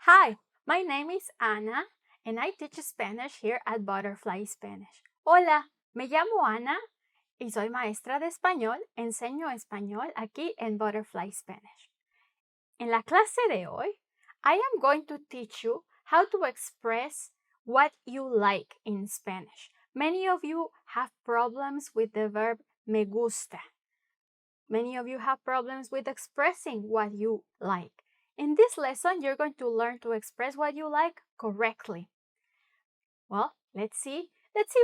Hi, my name is Ana and I teach Spanish here at Butterfly Spanish. Hola, me llamo Ana y soy maestra de español. Enseño español aquí en Butterfly Spanish. En la clase de hoy, I am going to teach you how to express what you like in Spanish. Many of you have problems with the verb me gusta. Many of you have problems with expressing what you like. In this lesson, you're going to learn to express what you like correctly. Well, let's see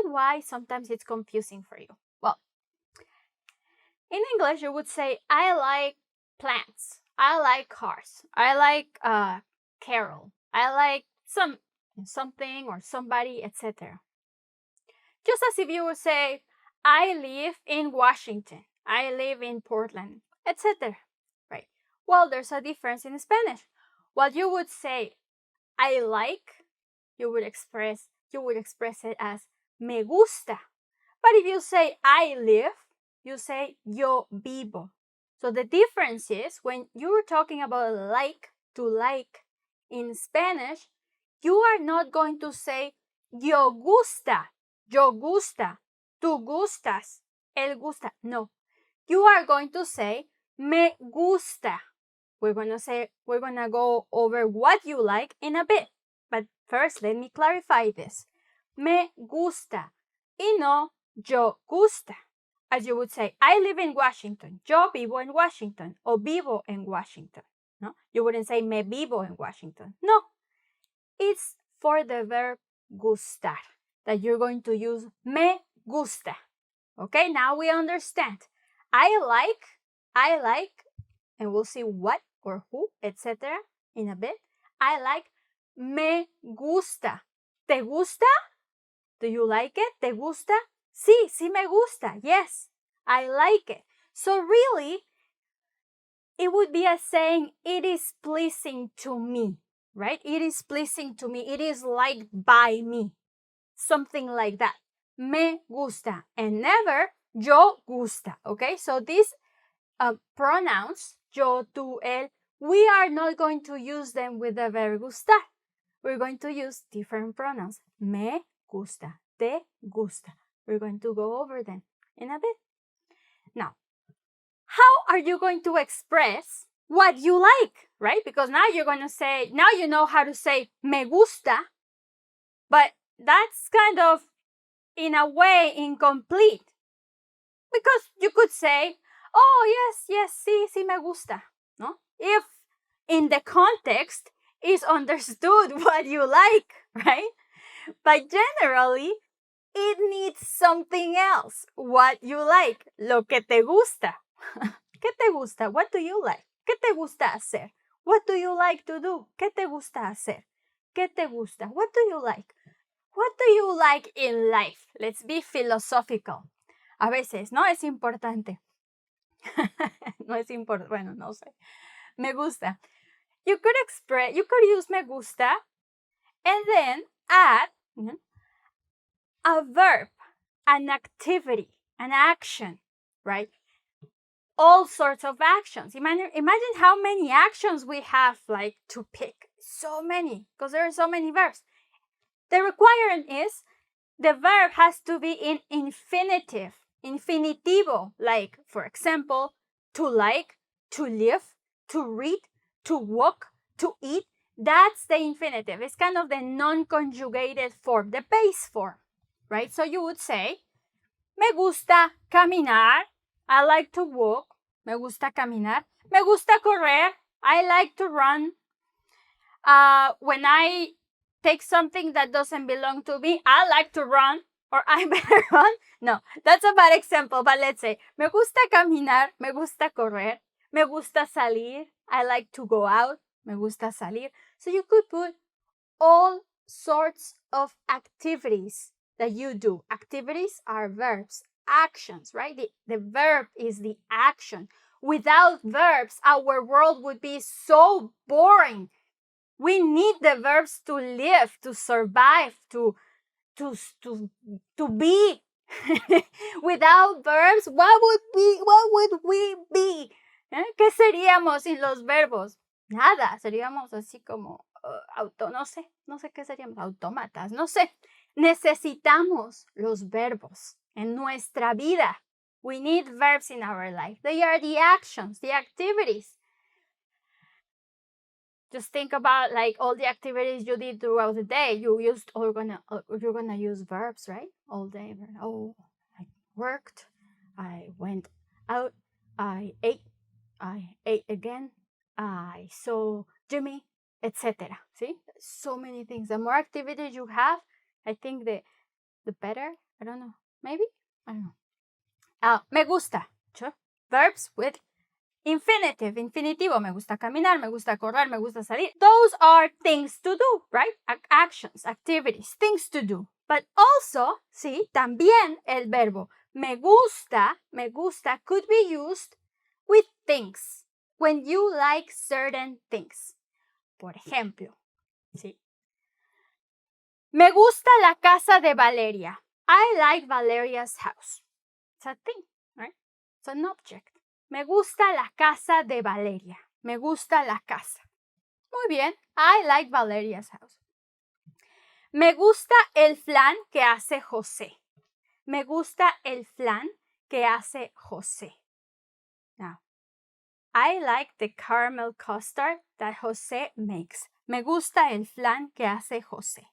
why sometimes it's confusing for you. Well, in English, you would say, I like plants. I like cars. I like Carol. I like something or somebody, etc. Just as if you would say, I live in Washington. I live in Portland, etc. Right? Well, there's a difference in Spanish. What you would say, I like, you would express it as me gusta. But if you say I live, you say yo vivo. So the difference is when you're talking about like to like in Spanish, you are not going to say yo gusta, tú gustas, él gusta. No. You are going to say me gusta. We're gonna go over what you like in a bit. But first, let me clarify this. Me gusta y no yo gusta. As you would say, I live in Washington. Yo vivo en Washington. O vivo en Washington. No? You wouldn't say me vivo en Washington. No. It's for the verb gustar that you're going to use me gusta. Okay, now we understand. I like, and we'll see what or who, etc. in a bit. I like me gusta. ¿Te gusta? Do you like it? ¿Te gusta? Sí me gusta. Yes, I like it. So really, it would be as saying, it is pleasing to me, right? It is pleasing to me. It is liked by me. Something like that. Me gusta. And never yo gusta. Okay, so these pronouns, yo, tú, él, we are not going to use them with the verb gustar. We're going to use different pronouns. Me gusta, te gusta. We're going to go over them in a bit. Now, how are you going to express what you like, right? Because now you're going to say, now you know how to say me gusta, but that's kind of, in a way, incomplete. Because you could say, oh, yes, sí me gusta, no? If in the context is understood what you like, right? But generally, it needs something else. What you like, lo que te gusta. ¿Qué te gusta? What do you like? ¿Qué te gusta hacer? What do you like to do? ¿Qué te gusta hacer? ¿Qué te gusta? What do you like? What do you like in life? Let's be philosophical. A veces, ¿no? Es importante. No es importante. Bueno, no sé. Me gusta. You could use me gusta and then add a verb, an activity, an action, right? All sorts of actions. Imagine how many actions we have like to pick. So many, because there are so many verbs. The requirement is the verb has to be in infinitive, infinitivo, like, for example, to like, to live, to read, to walk, to eat. That's the infinitive. It's kind of the non-conjugated form, the base form, right? So you would say, me gusta caminar. I like to walk. Me gusta caminar. Me gusta correr. I like to run. When I take something that doesn't belong to me, I like to run, or I better run. No, that's a bad example, but let's say, me gusta caminar, me gusta correr, me gusta salir, I like to go out, me gusta salir. So you could put all sorts of activities that you do. Activities are verbs, actions, right? The verb is the action. Without verbs, our world would be so boring. We need the verbs to live, to survive, to be. Without verbs, what would we be? ¿Qué seríamos sin los verbos? Nada, seríamos así como no sé qué seríamos, autómatas, no sé. Necesitamos los verbos en nuestra vida. We need verbs in our life. They are the actions, the activities. Just think about like all the activities you did throughout the day. You're gonna use verbs, right? All day. Oh, I worked, I went out, I ate again, I saw Jimmy, etc. See, so many things. The more activities you have, I think the better. I don't know. Maybe I don't know. Me gusta. Sure. Verbs with infinitive, infinitivo. Me gusta caminar, me gusta correr, me gusta salir. Those are things to do, right? Actions, activities, things to do. But also, sí, también el verbo me gusta could be used with things when you like certain things. Por ejemplo, sí. Me gusta la casa de Valeria. I like Valeria's house. It's a thing, right? It's an object. Me gusta la casa de Valeria. Me gusta la casa. Muy bien. I like Valeria's house. Me gusta el flan que hace José. Me gusta el flan que hace José. Now, I like the caramel custard that José makes. Me gusta el flan que hace José.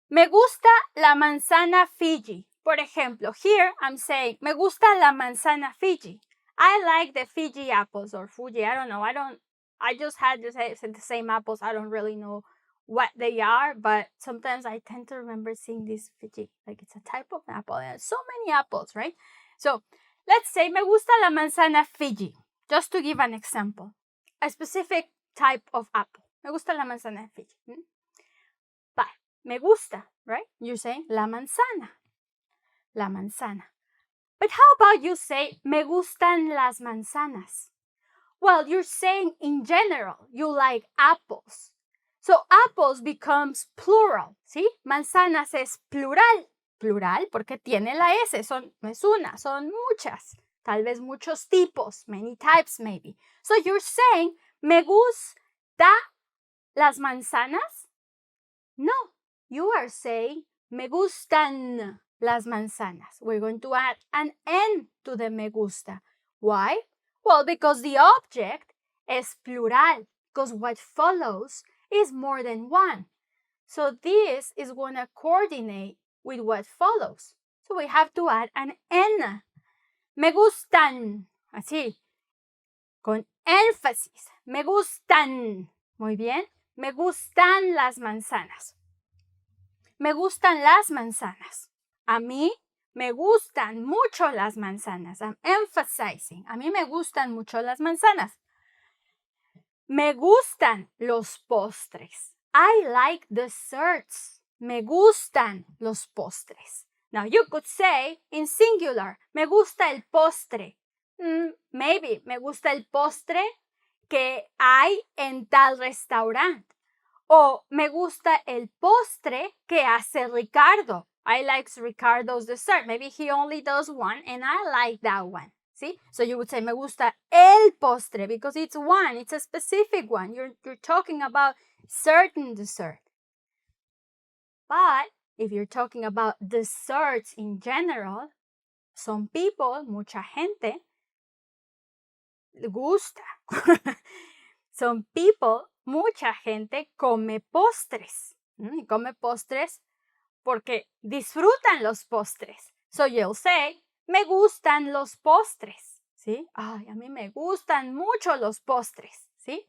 Me gusta la manzana Fiji. Por ejemplo, here I'm saying, me gusta la manzana Fiji. I like the Fiji apples or Fuji. I don't know. I just had the same apples. I don't really know what they are, but sometimes I tend to remember seeing this Fiji. Like it's a type of apple. And so many apples, right? So let's say me gusta la manzana Fiji. Just to give an example. A specific type of apple. Me gusta la manzana Fiji. But me gusta, right? You're saying la manzana. La manzana. But how about you say, me gustan las manzanas? Well, you're saying in general, you like apples. So apples becomes plural, ¿sí? Manzanas es plural. Plural porque tiene la S, no es una, son muchas. Tal vez muchos tipos, many types maybe. So you're saying, me gusta las manzanas? No, you are saying, me gustan las manzanas. We're going to add an N to the me gusta. Why? Well, because the object is plural. Because what follows is more than one. So this is going to coordinate with what follows. So we have to add an N. Me gustan. Así. Con énfasis. Me gustan. Muy bien. Me gustan las manzanas. Me gustan las manzanas. A mí me gustan mucho las manzanas. I'm emphasizing. A mí me gustan mucho las manzanas. Me gustan los postres. I like desserts. Me gustan los postres. Now you could say in singular, me gusta el postre. Maybe me gusta el postre que hay en tal restaurante. O me gusta el postre que hace Ricardo. I like Ricardo's dessert. Maybe he only does one and I like that one. See? So you would say me gusta el postre because it's one. It's a specific one. You're talking about certain dessert. But if you're talking about desserts in general, some people, mucha gente, le gusta. Some people, mucha gente come postres. Y come postres porque disfrutan los postres. So you'll say, me gustan los postres. ¿Sí? Ay, a mí me gustan mucho los postres. ¿Sí?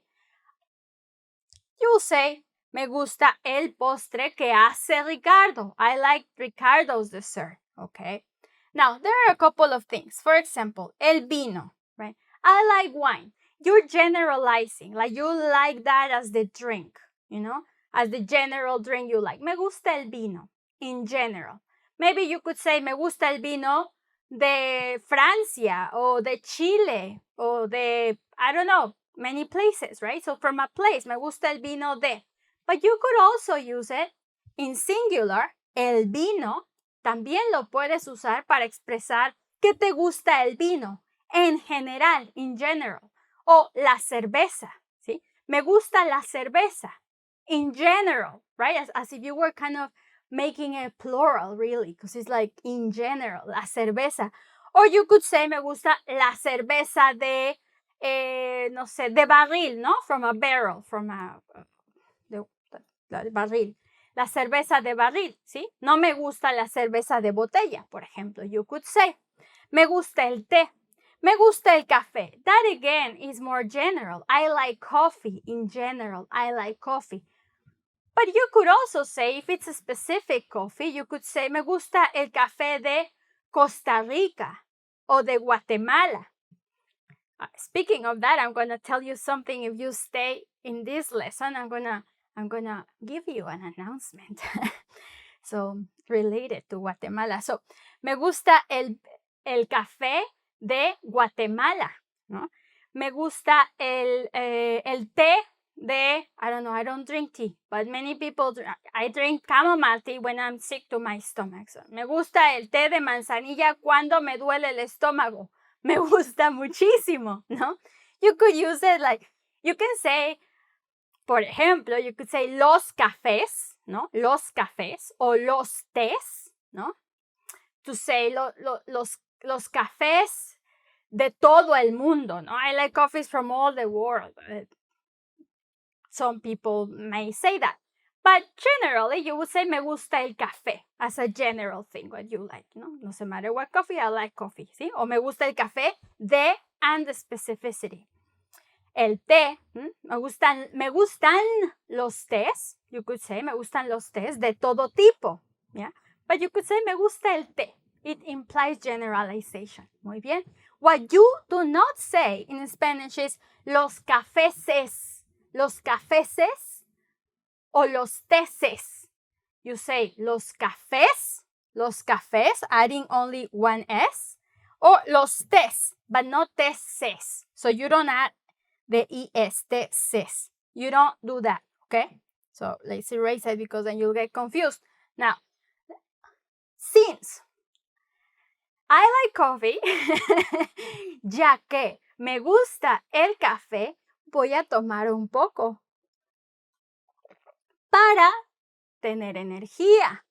You'll say, me gusta el postre que hace Ricardo. I like Ricardo's dessert. Okay? Now, there are a couple of things. For example, el vino. Right? I like wine. You're generalizing. Like you like that as the drink. You know? As the general drink you like. Me gusta el vino. In general. Maybe you could say, me gusta el vino de Francia or de Chile or de, I don't know, many places, right? So from a place, me gusta el vino de. But you could also use it in singular, el vino. También lo puedes usar para expresar que te gusta el vino en general, in general. O la cerveza, ¿sí? Me gusta la cerveza. In general, right? As if you were kind of making a plural, really, because it's like in general, la cerveza. Or you could say, me gusta la cerveza de, no sé, de barril, ¿no? From a barrel, from a, de barril. La cerveza de barril, ¿sí? No me gusta la cerveza de botella, por ejemplo. You could say, me gusta el té. Me gusta el café. That again is more general. I like coffee in general. I like coffee. But you could also say, if it's a specific coffee, you could say, me gusta el café de Costa Rica o de Guatemala. Speaking of that, I'm going to tell you something. If you stay in this lesson, I'm gonna give you an announcement. So, related to Guatemala. So, me gusta el café de Guatemala, ¿no? Me gusta el té de, I don't know, I don't drink tea, but many people, I drink chamomile tea when I'm sick to my stomach. So, me gusta el té de manzanilla cuando me duele el estómago. Me gusta muchísimo, ¿no? You could use it like, you can say, por ejemplo, you could say los cafés, ¿no? Los cafés o los tés, ¿no? To say los cafés de todo el mundo, ¿no? I like coffees from all the world. Some people may say that. But generally, you would say, me gusta el café, as a general thing, what you like, ¿no? No se matter what coffee, I like coffee, ¿sí? O me gusta el café de, and the specificity. El té, me gustan los tés, you could say, me gustan los tés de todo tipo, yeah? But you could say, me gusta el té. It implies generalization. Muy bien. What you do not say in Spanish is los cafeses o los teses. You say los cafés, adding only one S, or los tés, but not teses. So you don't add the ES, teses. You don't do that, okay? So let's erase it because then you'll get confused. Now, since I like coffee, ya que me gusta el café, voy a tomar un poco para tener energía.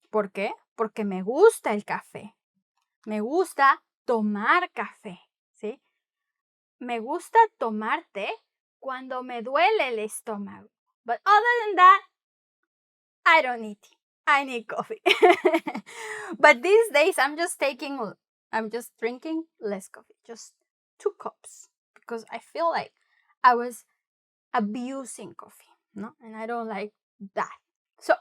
¿Por qué? Porque me gusta el café. Me gusta tomar café, ¿sí? Me gusta tomar té cuando me duele el estómago. But other than that, I don't need tea. I need coffee. But these days, I'm just drinking less coffee. Just 2 cups. Because I feel like I was abusing coffee, no? And I don't like that. So,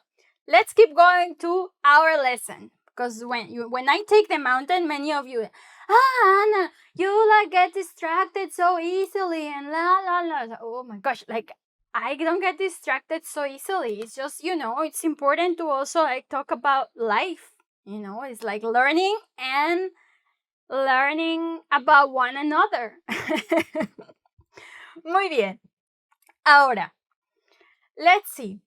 let's keep going to our lesson. Because when I take the mountain, many of you, Anna, you like get distracted so easily and la la la. Oh my gosh, like I don't get distracted so easily. It's just, it's important to also like talk about life. It's like learning about one another. Muy bien. Ahora, let's see.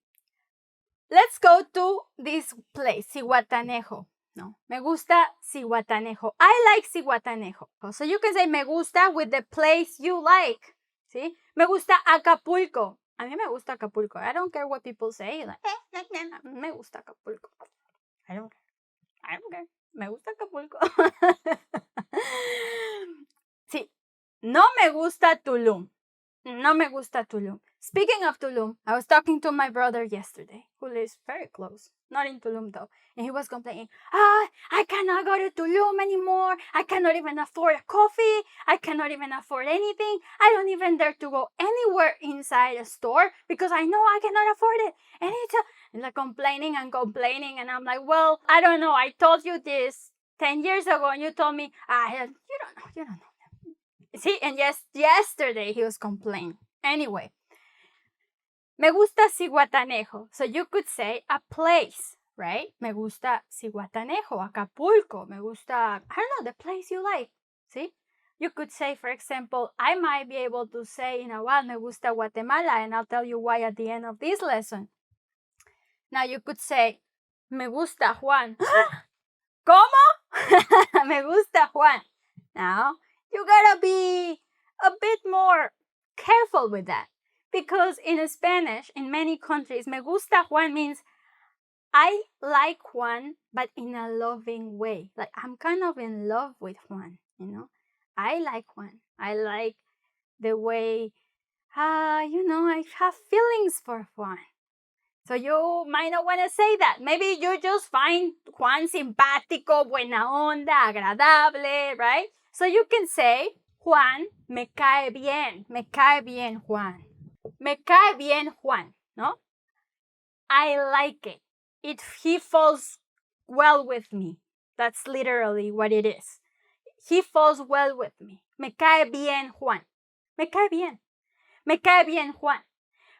Let's go to this place, Zihuatanejo. No, me gusta Zihuatanejo. I like Zihuatanejo. So you can say me gusta with the place you like. ¿Sí? Me gusta Acapulco. A mí me gusta Acapulco. I don't care what people say. Like, me gusta Acapulco. I don't care. Me gusta Acapulco. Sí. No me gusta Tulum. No me gusta Tulum. Speaking of Tulum, I was talking to my brother yesterday, who lives very close, not in Tulum though, and he was complaining, I cannot go to Tulum anymore. I cannot even afford a coffee. I cannot even afford anything. I don't even dare to go anywhere inside a store because I know I cannot afford it. And he's like complaining, and I'm like, well, I don't know. I told you this 10 years ago, and you told me, you don't know. See, and yesterday he was complaining. Anyway. Me gusta Zihuatanejo. So you could say a place, right? Me gusta Zihuatanejo, Acapulco. Me gusta, I don't know, the place you like. See? You could say, for example, I might be able to say in a while, me gusta Guatemala, and I'll tell you why at the end of this lesson. Now you could say, me gusta Juan. ¿Cómo? Me gusta Juan. Now, you gotta be a bit more careful with that. Because in Spanish, in many countries, me gusta Juan means I like Juan, but in a loving way. Like, I'm kind of in love with Juan, you know? I like Juan. I like the way, I have feelings for Juan. So you might not want to say that. Maybe you just find Juan simpático, buena onda, agradable, right? So you can say, Juan me cae bien Juan. Me cae bien Juan, no? I like it. He falls well with me. That's literally what it is. He falls well with me. Me cae bien Juan. Me cae bien. Me cae bien Juan.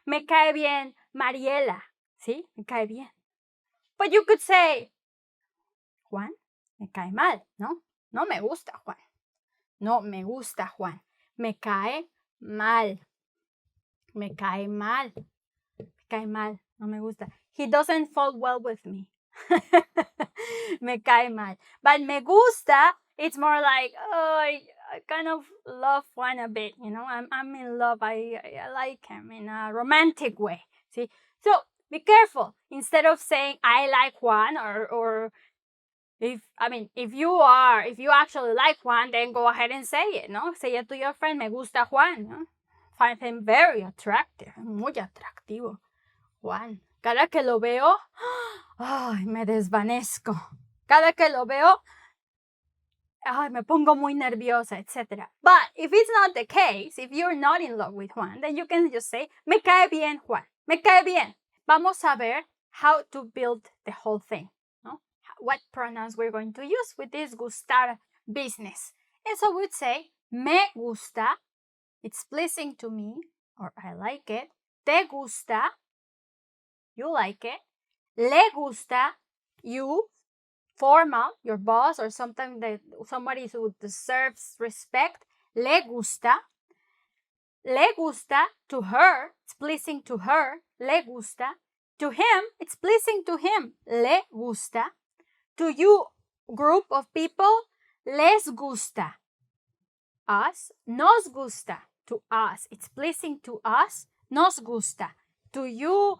Me cae bien Mariela. ¿Sí? Me cae bien. But you could say, Juan, me cae mal, ¿no? No me gusta Juan. No me gusta Juan. Me cae mal. Me cae mal. Me cae mal. No me gusta. He doesn't fall well with me. Me cae mal. But me gusta, it's more like, I kind of love Juan a bit, you know. I'm in love. I like him in a romantic way. See? So be careful. Instead of saying I like Juan, or if you actually like Juan, then go ahead and say it, no? Say it to your friend, me gusta Juan, no? Find him very attractive, muy atractivo. Juan. Cada que lo veo, ay, me desvanezco. Cada que lo veo, ay, me pongo muy nerviosa, etc. But if it's not the case, if you're not in love with Juan, then you can just say, me cae bien Juan. Me cae bien. Vamos a ver how to build the whole thing. No? What pronouns we're going to use with this gustar business. And so we'd say, me gusta, it's pleasing to me, or I like it. Te gusta, you like it. Le gusta, you, formal, your boss, or somebody who deserves respect. Le gusta. Le gusta, to her, it's pleasing to her. Le gusta. To him, it's pleasing to him. Le gusta. To you, group of people, les gusta. Us, nos gusta. To us, it's pleasing to us. Nos gusta. To you,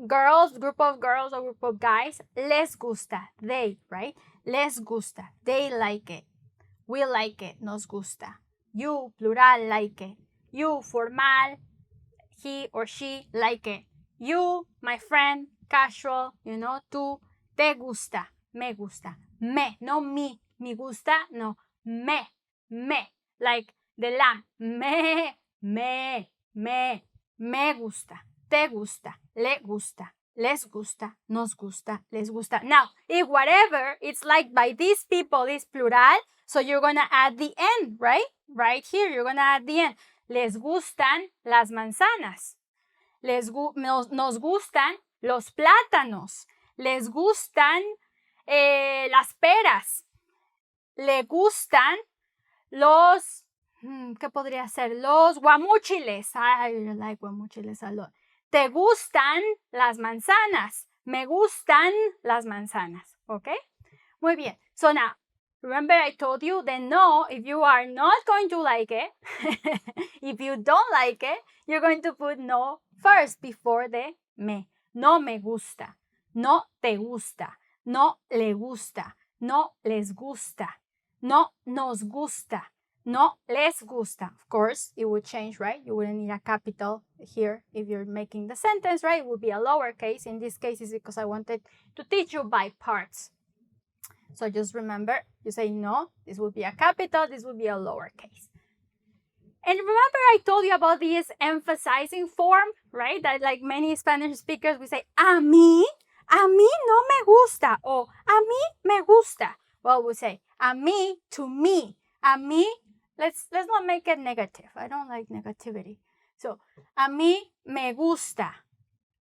girls, group of girls or group of guys, les gusta. They, right? Les gusta. They like it. We like it. Nos gusta. You, plural, like it. You, formal, he or she, like it. You, my friend, casual, tú, te gusta, me gusta. Me, no mi. Mi gusta, no. Me. Like the lamb. Me gusta. Te gusta, le gusta, les gusta, nos gusta, les gusta. Now, if whatever, it's like by these people is plural, so you're going to add the end, right? Right here, you're going to add the end. Les gustan las manzanas. Nos gustan los plátanos. Les gustan las peras. Le gustan los, ¿qué podría ser? Los guamúchiles. I like guamúchiles a lot. Te gustan las manzanas. Me gustan las manzanas. Okay? Muy bien. So now, remember I told you that no, if you are not going to like it, if you don't like it, you're going to put no first before the me. No me gusta. No te gusta. No le gusta. No les gusta. No nos gusta. No les gusta. Of course, it would change, right? You wouldn't need a capital here if you're making the sentence, right? It would be a lowercase. In this case, it's because I wanted to teach you by parts. So just remember, you say no, this would be a capital, this would be a lowercase. And remember I told you about this emphasizing form, right? That like many Spanish speakers, we say, a mí no me gusta, or a mí me gusta. Well, we say, a mí, to me. A mí, let's not make it negative. I don't like negativity. So, a mí me gusta.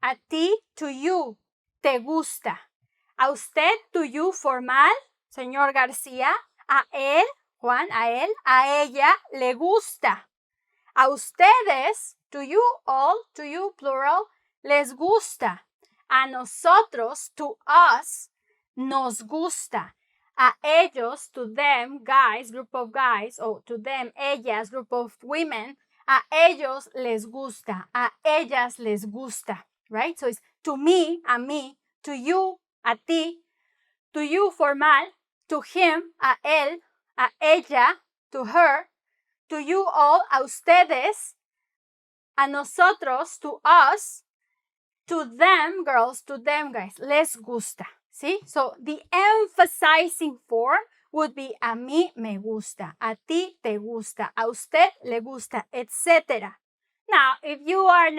A ti, to you, te gusta. A usted, to you, formal, señor García. A él, Juan, a ella, le gusta. A ustedes, to you all, to you, plural, les gusta. A nosotros, to us, nos gusta. A ellos, to them, guys, group of guys, or to them, ellas, group of women, A ellos les gusta. A ellas les gusta. Right? So it's to me, a mí, to you, a ti, to you formal, to him, a él, a ella, to her, to you all, a ustedes, a nosotros, to us, to them, girls, to them, guys, les gusta. See? So the emphasizing form would be a mí me gusta, a ti te gusta, a usted le gusta, etc. Now, if you are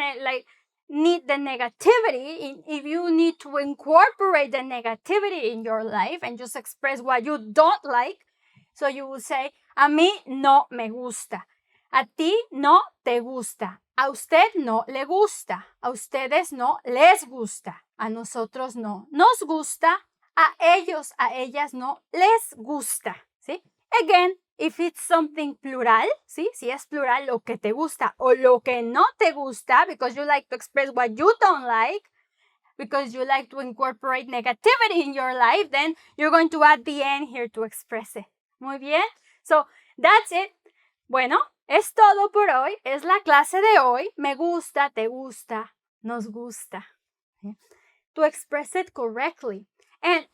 need the negativity, if you need to incorporate the negativity in your life and just express what you don't like, so you will say, a mí no me gusta, a ti no te gusta, a usted no le gusta, a ustedes no les gusta, a nosotros no nos gusta, a ellos, a ellas no les gusta. ¿Sí? Again, if it's something plural, ¿sí? Si es plural, lo que te gusta o lo que no te gusta, because you like to express what you don't like, because you like to incorporate negativity in your life, then you're going to add the end here to express it. Muy bien. So, that's it. Bueno, es todo por hoy. Es la clase de hoy. Me gusta, te gusta, nos gusta. ¿Sí? To express it correctly. And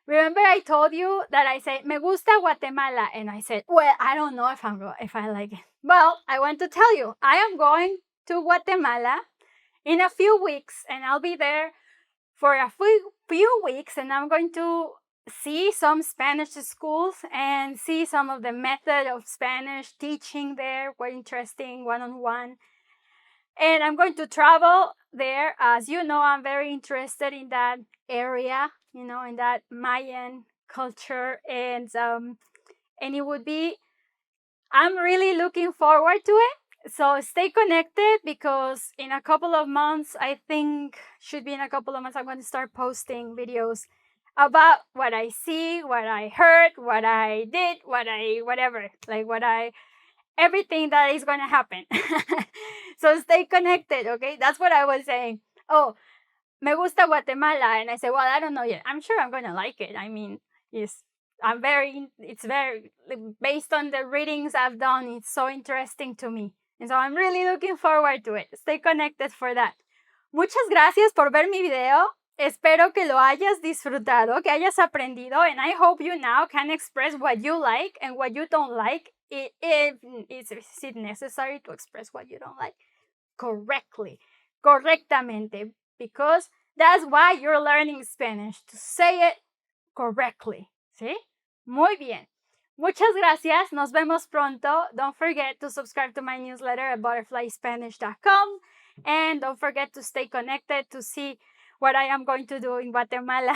remember I told you that I said, me gusta Guatemala. And I said, well, I don't know if I like it. Well, I want to tell you, I am going to Guatemala in a few weeks. And I'll be there for a few weeks. And I'm going to see some Spanish schools and see some of the method of Spanish teaching there. Quite interesting, one-on-one. And I'm going to travel there. As you know, I'm very interested in that area, you know, in that Mayan culture. And it would be, I'm really looking forward to it. So stay connected, because in a couple of months, I think should be in a couple of months, I'm going to start posting videos about what I see, what I heard, what I did, whatever, everything that is going to happen. So stay connected, okay? That's what I was saying. Oh, me gusta Guatemala. And I said, well, I don't know yet. I'm sure I'm going to like it. I mean, it's very, based on the readings I've done, it's so interesting to me. And so I'm really looking forward to it. Stay connected for that. Muchas gracias por ver mi video. Espero que lo hayas disfrutado, que hayas aprendido, and I hope you now can express what you like and what you don't like. Is it necessary to express what you don't like correctamente, because that's why you're learning Spanish, to say it correctly. ¿Sí? Muy bien. Muchas gracias. Nos vemos pronto. Don't forget to subscribe to my newsletter at butterflyspanish.com, and don't forget to stay connected to see what I am going to do in Guatemala.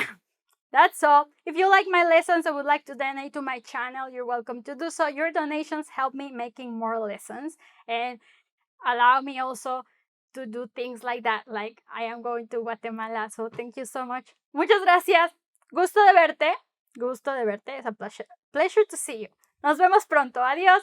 That's all. If you like my lessons and would like to donate to my channel, you're welcome to do so. Your donations help me making more lessons and allow me also to do things like that, like I am going to Guatemala. So thank you so much. Muchas gracias. Gusto de verte. Gusto de verte. It's a pleasure to see you. Nos vemos pronto. Adiós.